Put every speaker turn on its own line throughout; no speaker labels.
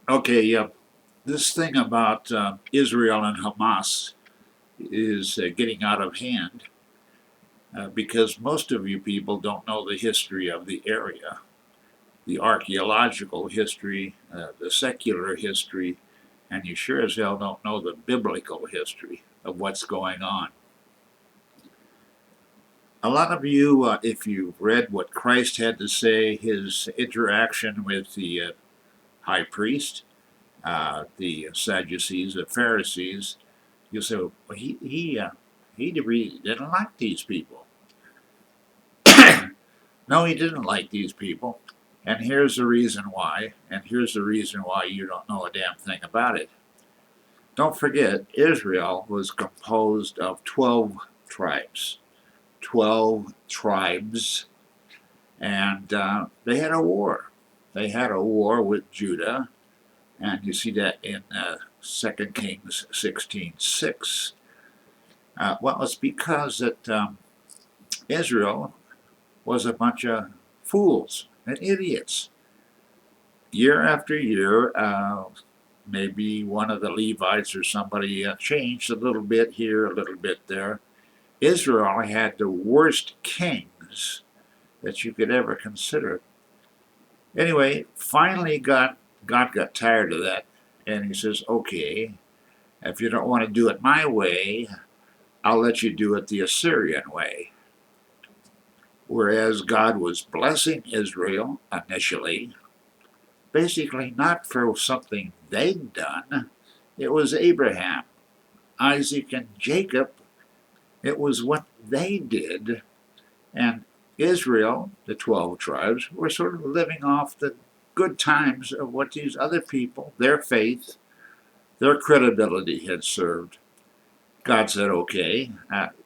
Okay, this thing about Israel and Hamas is getting out of hand because most of you people don't know the history of the area, the archaeological history, the secular history, and you sure as hell don't know the biblical history of what's going on. A lot of you, if you've read what Christ had to say, his interaction with the high priest, the Sadducees, the Pharisees, you say, well, he really didn't like these people. No, he didn't like these people. And here's the reason why. And here's the reason why you don't know a damn thing about it. Don't forget, Israel was composed of 12 tribes. 12 tribes. And they had a war. They had a war with Judah. And you see that in 2 Kings 16:6. Well, it's because that Israel was a bunch of fools and idiots. Year after year, maybe one of the Levites or somebody changed a little bit here, a little bit there. Israel had the worst kings that you could ever consider. Anyway, finally, God got tired of that, and He says, "Okay, if you don't want to do it my way, I'll let you do it the Assyrian way." Whereas God was blessing Israel initially, basically not for something they'd done. It was Abraham, Isaac, and Jacob. It was what they did. And Israel, the 12 tribes, were sort of living off the good times of what these other people, their faith, their credibility had served. God said, okay.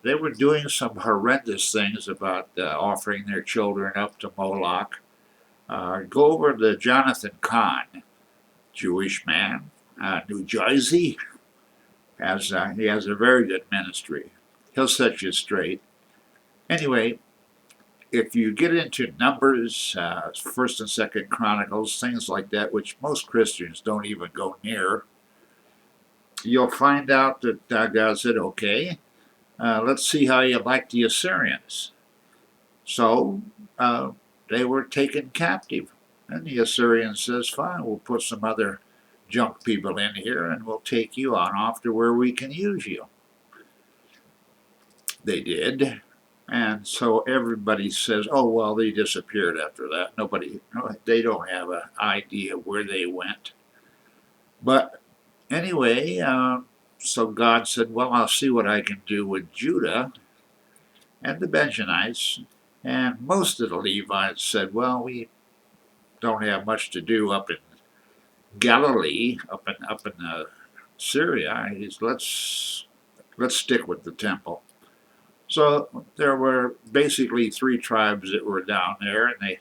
They were doing some horrendous things about offering their children up to Moloch. Go over to Jonathan Kahn, Jewish man, New Jersey. He has a very good ministry. He'll set you straight. Anyway, if you get into Numbers, First and Second Chronicles, things like that, which most Christians don't even go near, you'll find out that God said, "Okay, let's see how you like the Assyrians." So uh, they were taken captive, and the Assyrian says, "Fine, we'll put some other junk people in here, and we'll take you on off to where we can use you." They did. And so everybody says, "Oh, well, they disappeared after that." They don't have an idea where they went. But anyway, so God said, "Well, I'll see what I can do with Judah and the Benjamites." And most of the Levites said, "Well, we don't have much to do up in Galilee, up in Syria. Let's stick with the temple." So there were basically three tribes that were down there, and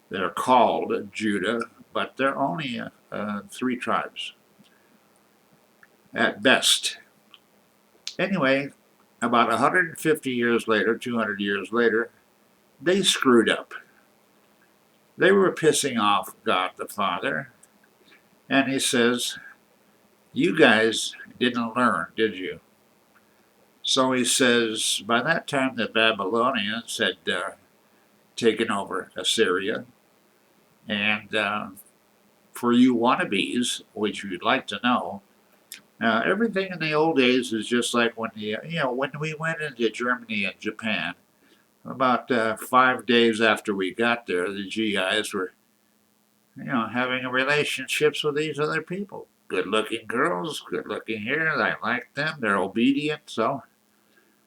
they're called Judah, but they're only three tribes at best. Anyway, about 150 years later, 200 years later, they screwed up. They were pissing off God the Father, and He says, "You guys didn't learn, did you?" So He says, by that time the Babylonians had taken over Assyria, and for you wannabes, which you'd like to know, everything in the old days is just like when we went into Germany and Japan. About 5 days after we got there, the GIs were, having relationships with these other people. Good-looking girls, good-looking here. I like them. They're obedient. So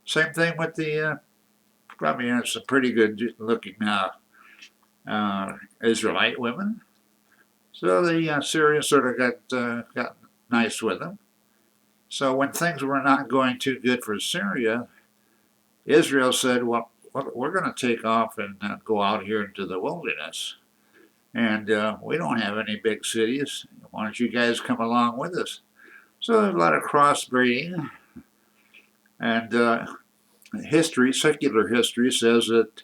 same thing with the. Probably some pretty good-looking Israelite women. So the Syrians sort of got nice with them. So when things were not going too good for Syria, Israel said, "Well, we're going to take off and go out here into the wilderness. And we don't have any big cities. Why don't you guys come along with us?" So there's a lot of crossbreeding. And secular history says that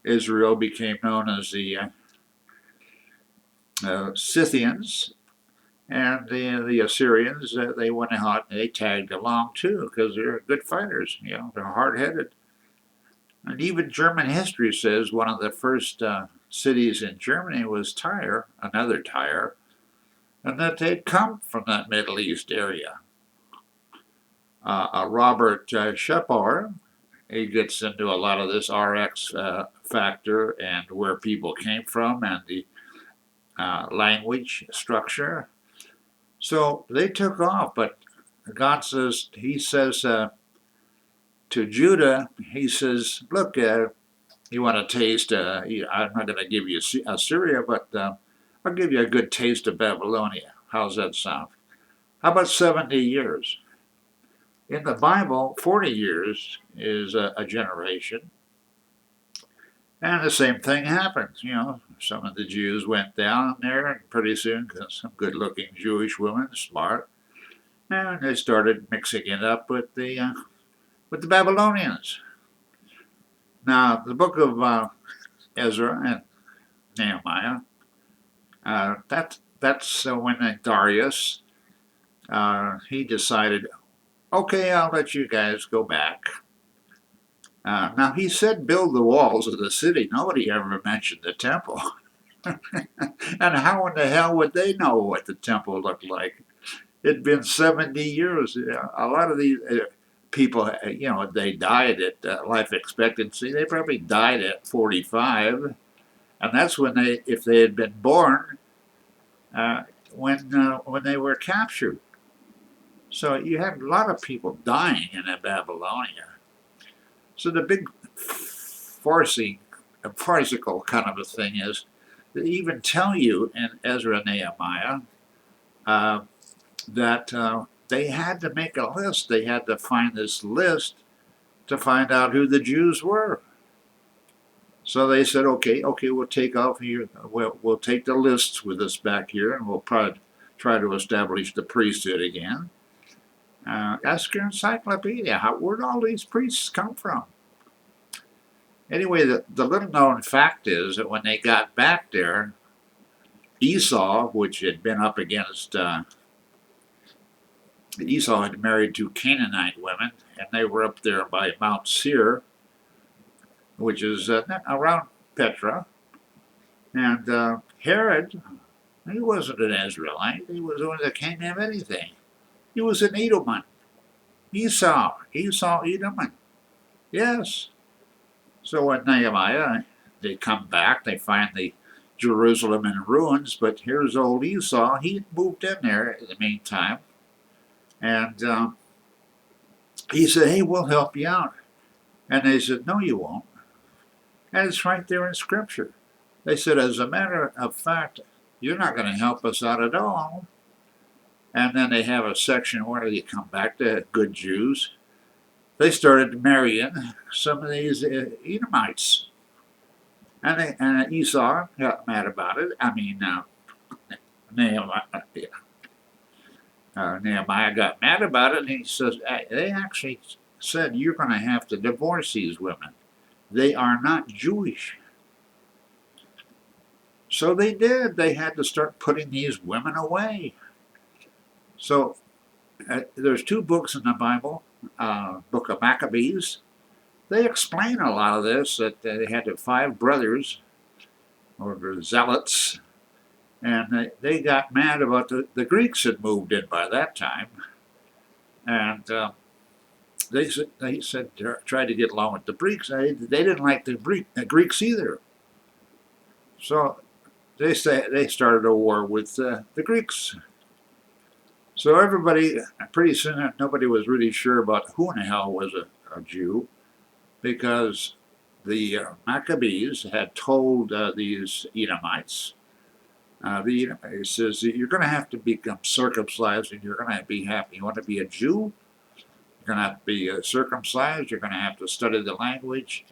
Israel became known as the Scythians, And the Assyrians, they went out and they tagged along too because they're good fighters. They're hard-headed. And even German history says one of the first cities in Germany was Tyre, another Tyre, and that they'd come from that Middle East area. Robert Shepard, he gets into a lot of this RX factor and where people came from and the language structure. So they took off, but God says, he says to Judah, he says, look, you want to taste, I'm not going to give you Assyria, but I'll give you a good taste of Babylonia. How's that sound? How about 70 years? In the Bible, 40 years is a generation. And the same thing happens. Some of the Jews went down there, and pretty soon, some good looking Jewish women, smart, and they started mixing it up with the Babylonians. Now, the book of Ezra and Nehemiah, that's when Darius, he decided, okay, I'll let you guys go back. Now, he said build the walls of the city. Nobody ever mentioned the temple. And how in the hell would they know what the temple looked like? It'd been 70 years. A lot of these people, they died at life expectancy. They probably died at 45. And that's when if they had been born, when they were captured. So you had a lot of people dying in Babylonia. So the big farcical kind of a thing is they even tell you in Ezra and Nehemiah that they had to make a list. They had to find this list to find out who the Jews were. So they said, okay, we'll take off here. We'll take the lists with us back here, and we'll probably try to establish the priesthood again. Ask your encyclopedia, where'd all these priests come from? Anyway, the little known fact is that when they got back there, Esau, which had been up against, Esau had married two Canaanite women, and they were up there by Mount Seir, which is around Petra. And Herod, he wasn't an Israelite. He was one that can't have anything. He was an Edomite. Esau, Edomite. Yes. So when Nehemiah, they come back, they find the Jerusalem in ruins, but here's old Esau. He moved in there in the meantime. And he said, hey, we'll help you out. And they said, no, you won't. And it's right there in Scripture. They said, as a matter of fact, you're not going to help us out at all. And then they have a section where they come back to good Jews. They started marrying some of these Edomites. And Esau got mad about it. I mean, Nehemiah got mad about it, and he says, they actually said, you're going to have to divorce these women. They are not Jewish. So they did. They had to start putting these women away. So there's two books in the Bible, Book of Maccabees. They explain a lot of this, that they had 5 brothers, or zealots, and they got mad about the Greeks had moved in by that time. And they said tried to get along with the Greeks. They didn't like the Greeks either. So they started a war with the Greeks. So everybody, pretty soon, nobody was really sure about who in the hell was a Jew, because the Maccabees had told these Edomites, it says, you're going to have to become circumcised, and you're going to be happy. You want to be a Jew? You're going to have to be circumcised. You're going to have to study the language,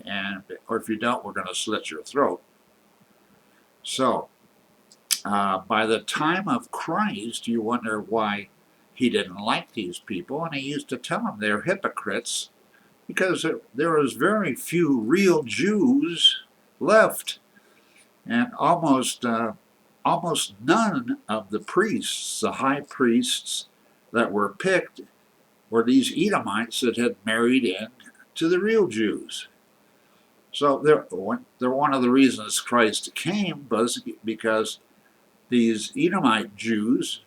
or if you don't, we're going to slit your throat. So, by the time of Christ, you wonder why he didn't like these people, and he used to tell them they're hypocrites, because there was very few real Jews left, and almost almost none of the priests, the high priests that were picked, were these Edomites that had married in to the real Jews. So they're one of the reasons Christ came was because these Edomite Jews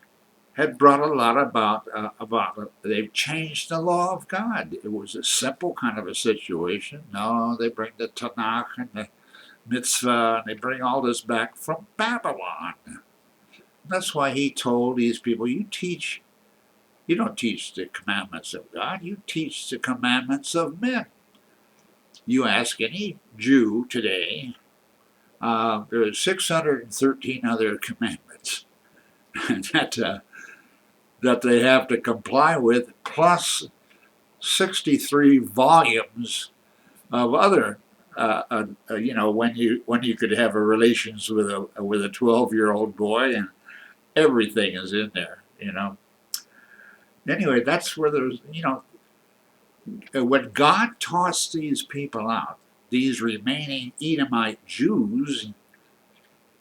had brought a lot about they've changed the law of God. It was a simple kind of a situation. No, they bring the Tanakh and the Mitzvah, and they bring all this back from Babylon. That's why he told these people, you don't teach the commandments of God, you teach the commandments of men. You ask any Jew today, there are 613 other commandments that they have to comply with, plus 63 volumes of other. When you could have a relations with a 12-year-old boy, and everything is in there. Anyway, that's where there's when God tossed these people out, these remaining Edomite Jews,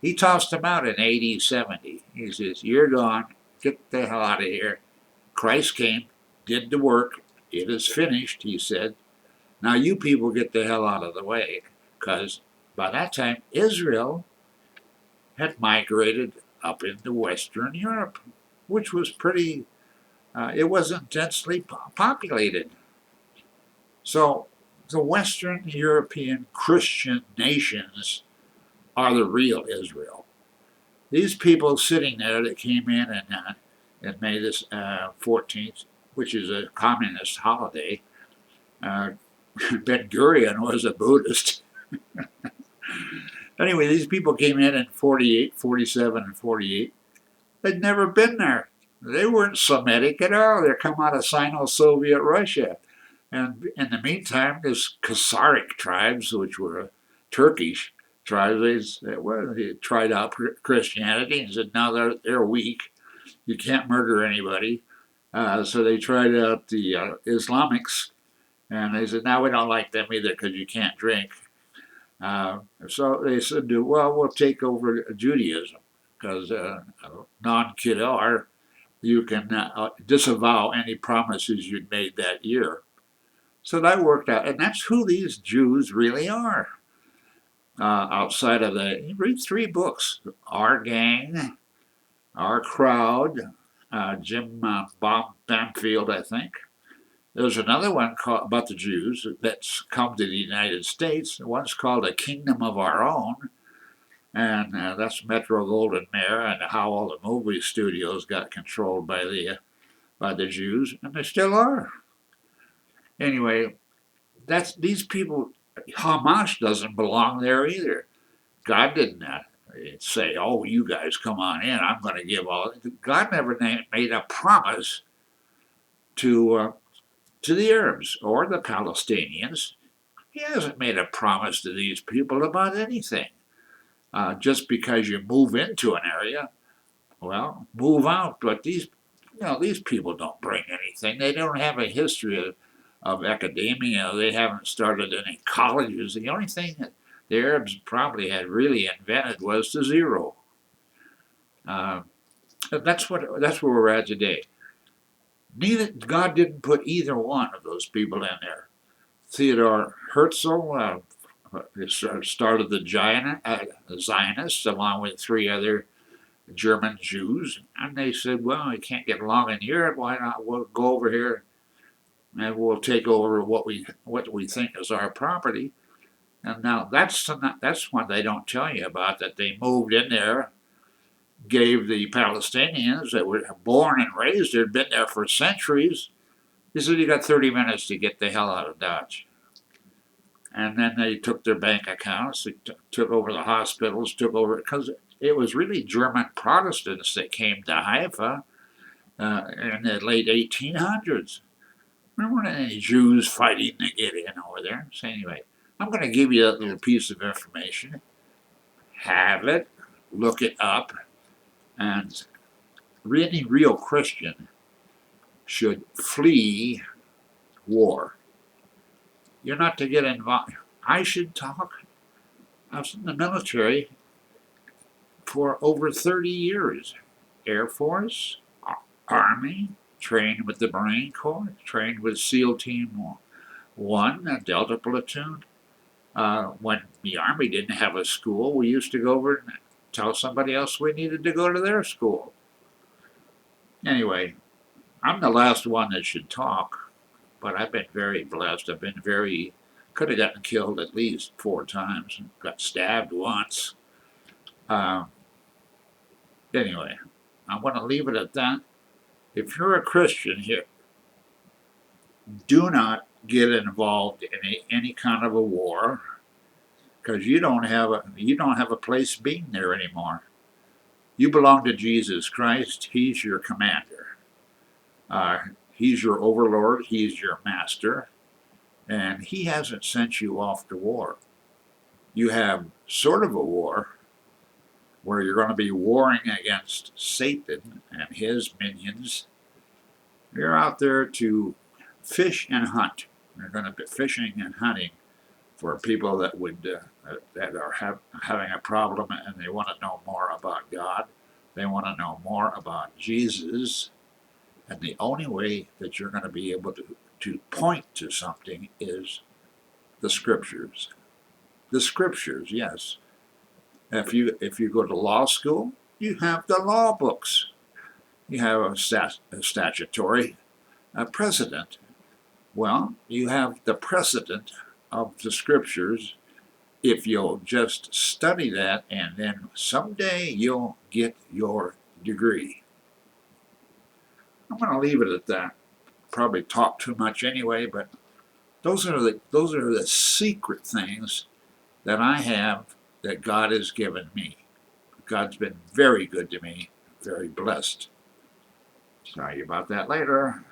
he tossed them out in AD 70. He says, "You're gone. Get the hell out of here." Christ came, did the work. It is finished, he said. Now you people get the hell out of the way, because by that time Israel had migrated up into Western Europe, which was pretty, it wasn't densely populated. So the Western European Christian nations are the real Israel. These people sitting there that came in and May this 14th, which is a communist holiday, Ben Gurion was a Buddhist. Anyway, these people came in 48, 47, and 48. They'd never been there. They weren't Semitic at all. They're come out of Sino-Soviet Russia. And in the meantime, this Khazaric tribes, which were Turkish tribes, they tried out Christianity and said, no, they're weak. You can't murder anybody. So they tried out the Islamics, and they said, no, we don't like them either because you can't drink. So they said, well, we'll take over Judaism because non-Kedar, you can disavow any promises you'd made that year. So that worked out, and that's who these Jews really are. Outside of that, you read 3 books: Our Gang, Our Crowd, Jim Bamfield, I think. There's another one about the Jews that's come to the United States. One's called A Kingdom of Our Own, and that's Metro Goldwyn Mayer and how all the movie studios got controlled by the Jews, and they still are. Anyway, that's these people. Hamas doesn't belong there either. God didn't say, "Oh, you guys come on in. I'm going to give all." God never made a promise to the Arabs or the Palestinians. He hasn't made a promise to these people about anything. Just because you move into an area, well, move out. But these people don't bring anything. They don't have a history of academia. They haven't started any colleges. The only thing that the Arabs probably had really invented was the zero. That's where we're at today. God didn't put either one of those people in there. Theodor Herzl started the Zionists along with 3 other German Jews, and they said, well, we can't get along in Europe, why not we'll go over here and we'll take over what we think is our property. And now that's what they don't tell you about, that they moved in there, gave the Palestinians that were born and raised there, had been there for centuries. He said, you got 30 minutes to get the hell out of Dodge. And then they took their bank accounts, they took over the hospitals, took over, because it was really German Protestants that came to Haifa in the late 1800s. There weren't any Jews fighting to get in over there. So anyway, I'm going to give you that little piece of information. Have it, look it up, and any real Christian should flee war. You're not to get involved. I should talk. I was in the military for over 30 years. Air Force, Army, trained with the Marine Corps, trained with SEAL Team 1, a Delta Platoon. When the Army didn't have a school, we used to go over and tell somebody else we needed to go to their school. Anyway, I'm the last one that should talk, but I've been very blessed. Could have gotten killed at least 4 times, got stabbed once. Uh, anyway, I'm going to leave it at that. If you're a Christian here, do not get involved in any kind of a war, because you don't have a place being there anymore. You belong to Jesus Christ. He's your commander. He's your overlord. He's your master, and he hasn't sent you off to war. You have sort of a war where you're going to be warring against Satan and his minions. You're out there to fish and hunt. You're going to be fishing and hunting for people that are having a problem and they want to know more about God. They want to know more about Jesus. And the only way that you're going to be able to point to something is the scriptures. The scriptures, yes. If you go to law school, you have the law books. You have a statutory precedent. Well, you have the precedent of the scriptures if you'll just study that, and then someday you'll get your degree. I'm going to leave it at that. Probably talk too much anyway, but those are the secret things that I have that God has given me. God's been very good to me, very blessed. Sorry about that later.